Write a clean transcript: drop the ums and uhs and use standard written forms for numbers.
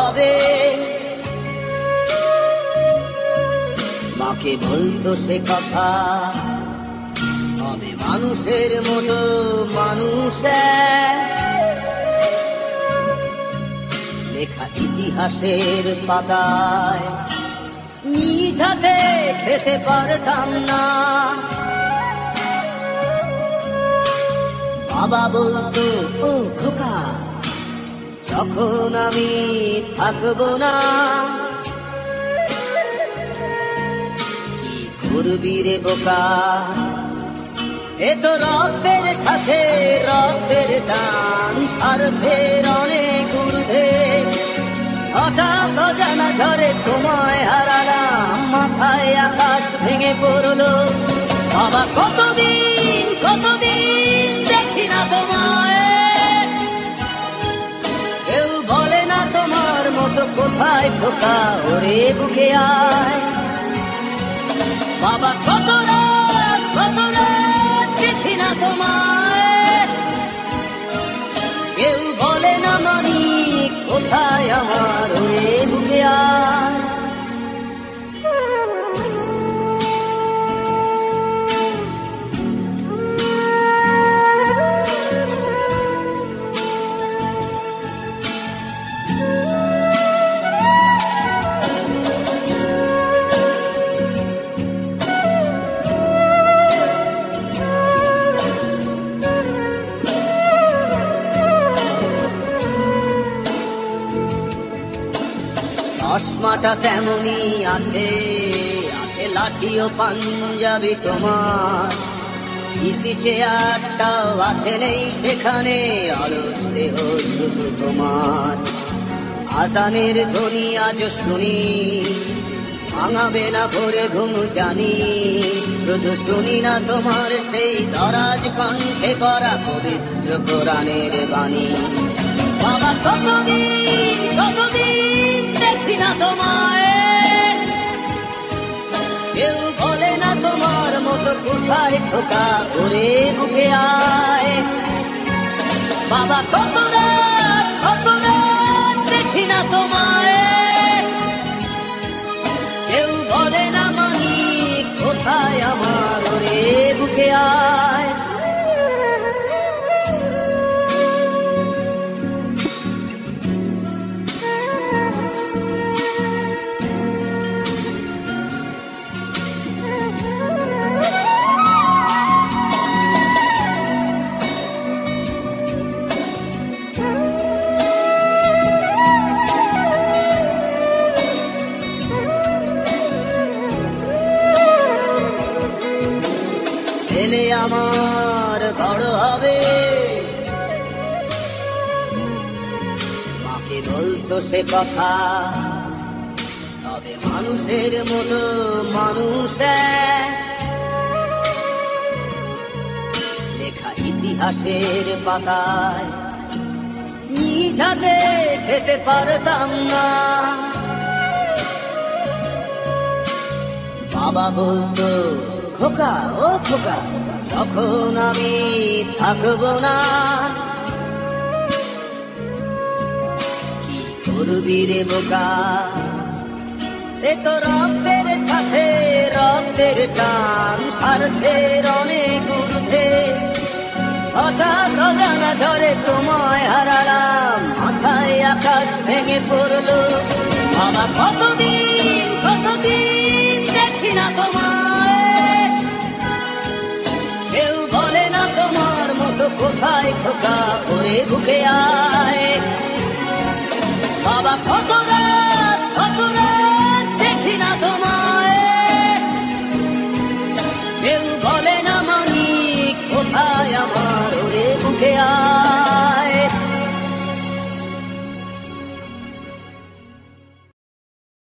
হবে। মাকে বলতো সে কথা, হবে মানুষের মতো মানুষ, লেখা ইতিহাসের পাতায় নিজ হাতে খেতে পারতাম না। বাবা বলতো, ও খোকা, যখন আমি থাকবো না, কি করবি রে বোকা, এ তো রক্তের সাথে রক্তের টান, স্বার্থের অনেক ঊর্ধ্বে। হঠাৎ অজানা ঝড়ে তোমায় হারালাম, মাথায় আকাশ ভেঙে পড়লো। বাবা কতদিন কতদিন দেখি না তোমায়, কেউ বলে না তোমার মতো কোথায় খোকা, ওরে বুকে আয়। বাবা কত রাত দেখি না তোমায়, কেউ বলে না মানি কোথায় আমার, ওরে বুকে আয়। চশমাটা তেমনি আছে, আছে লাঠি ও পাঞ্জাবি তোমার, ইজি চেয়ারটাও আছে নেই সেখানে, অলস দেহ শুধু তোমার। আজানের ধ্বনি আজ শুনি, ভাঙাবে না ভোরে ঘুম জানি, শুধু শুনি না তোমার সেই দরাজ কণ্ঠে পড়া পবিত্র কোরআনের বাণী। বাবা কতদিন কতদিন দেখি না তোমায়, কেউ বলে না তোমার মতো কোথায় খোকা, ওরে বুকে আয়। বাবা কত রাত দেখি না তোমায়, কেউ বলে না মানি কোথায় আমার, ওরে বুকে আয়। ছেলে আমার বড় হবে, মাকে বলতো সে কথা, তবে মানুষের মতো মানুষ, লেখা ইতিহাসের পাতায় নিজ হাতে খেতে পারতাম না। বাবা বলতো, খোকা ও খোকা, যখন আমি থাকবো না, কি করবি রে বোকা, এ তো রক্তের সাথে রক্তের টান, স্বার্থের অনেক ঊর্ধ্বে। হঠাৎ অজানা ঝড়ে তোমায় হারালাম, মাথায় আকাশ ভেঙে পড়লো। বাবা কতদিন কতদিন দেখি না তোমায়, কেউ বলে না তোমার মতো কোথায় খোকা, ওরে বুকে আয়। বাবা কত